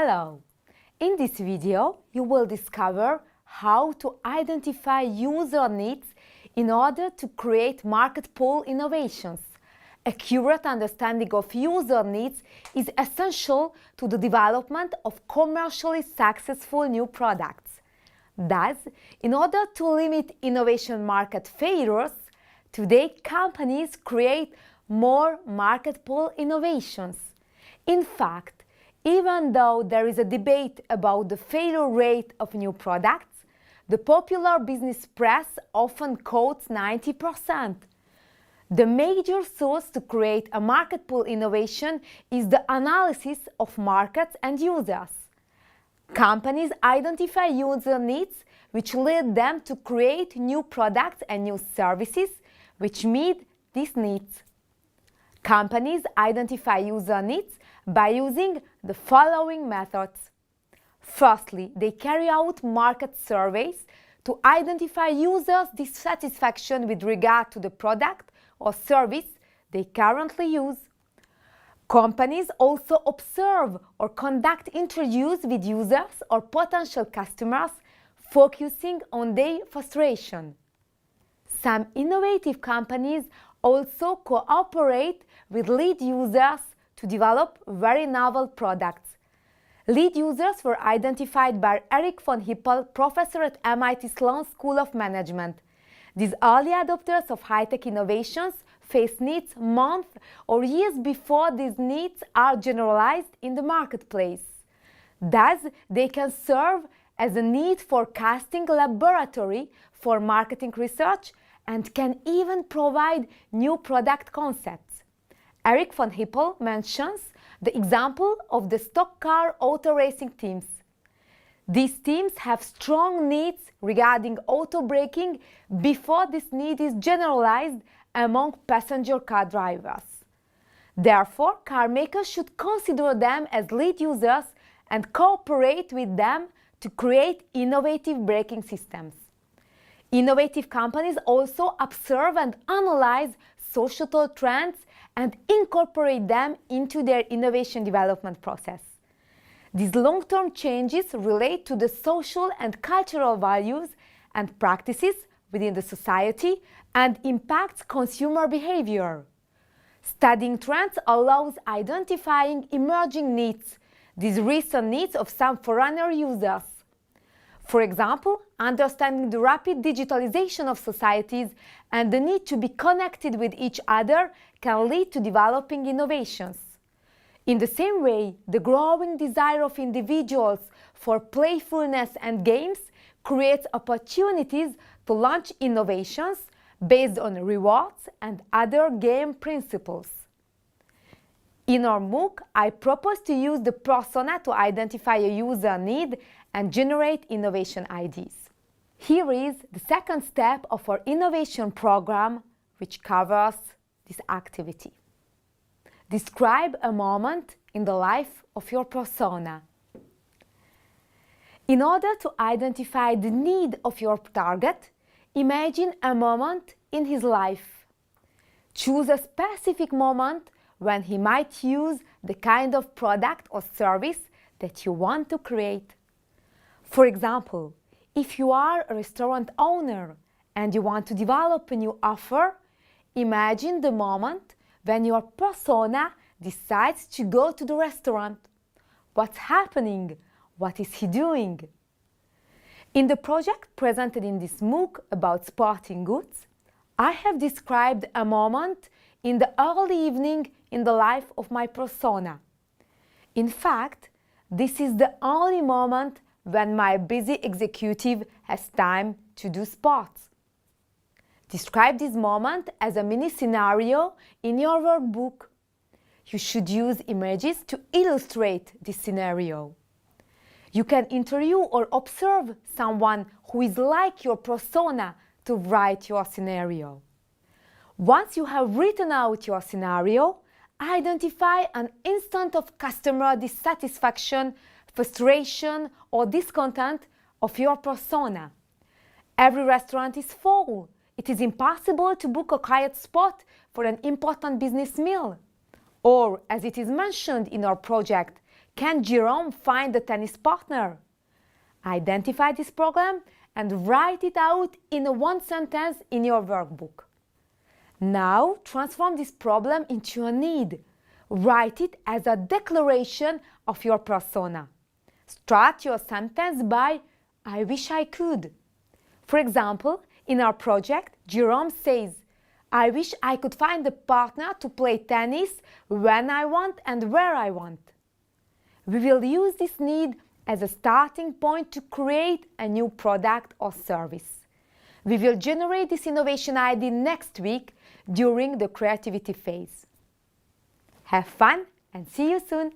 Hello! In this video, you will discover how to identify user needs in order to create market pull innovations. Accurate understanding of user needs is essential to the development of commercially successful new products. Thus, in order to limit innovation market failures, today companies create more market pull innovations. In fact, even though there is a debate about the failure rate of new products, the popular business press often quotes 90%. The major source to create a market pull innovation is the analysis of markets and users. Companies identify user needs which lead them to create new products and new services which meet these needs. Companies identify user needs by using the following methods. Firstly, they carry out market surveys to identify users' dissatisfaction with regard to the product or service they currently use. Companies also observe or conduct interviews with users or potential customers, focusing on their frustration. Some innovative companies also cooperate with lead users to develop very novel products. Lead users were identified by Eric von Hippel, professor at MIT Sloan School of Management. These early adopters of high-tech innovations face needs months or years before these needs are generalized in the marketplace. Thus, they can serve as a need forecasting laboratory for marketing research and can even provide new product concepts. Eric von Hippel mentions the example of the stock car auto racing teams. These teams have strong needs regarding auto braking before this need is generalized among passenger car drivers. Therefore, car makers should consider them as lead users and cooperate with them to create innovative braking systems. Innovative companies also observe and analyze societal trends and incorporate them into their innovation development process. These long-term changes relate to the social and cultural values and practices within the society and impacts consumer behavior. Studying trends allows identifying emerging needs, these recent needs of some foreigner users. For example, understanding the rapid digitalization of societies and the need to be connected with each other can lead to developing innovations. In the same way, the growing desire of individuals for playfulness and games creates opportunities to launch innovations based on rewards and other game principles. In our MOOC, I propose to use the persona to identify a user need and generate innovation ideas. Here is the second step of our innovation program, which covers this activity. Describe a moment in the life of your persona. In order to identify the need of your target, imagine a moment in his life. Choose a specific moment when he might use the kind of product or service that you want to create. For example, if you are a restaurant owner and you want to develop a new offer, imagine the moment when your persona decides to go to the restaurant. What's happening? What is he doing? In the project presented in this MOOC about sporting goods, I have described a moment in the early evening in the life of my persona. In fact, this is the only moment when my busy executive has time to do sports. Describe this moment as a mini scenario in your workbook. You should use images to illustrate this scenario. You can interview or observe someone who is like your persona to write your scenario. Once you have written out your scenario, identify an instant of customer dissatisfaction, frustration, or discontent of your persona. Every restaurant is full. It is impossible to book a quiet spot for an important business meal. Or, as it is mentioned in our project, can Jerome find a tennis partner? Identify this problem and write it out in one sentence in your workbook. Now transform this problem into a need. Write it as a declaration of your persona. Start your sentence by "I wish I could." For example, in our project, Jerome says, "I wish I could find a partner to play tennis when I want and where I want." We will use this need as a starting point to create a new product or service. We will generate this innovation idea next week during the creativity phase. Have fun and see you soon!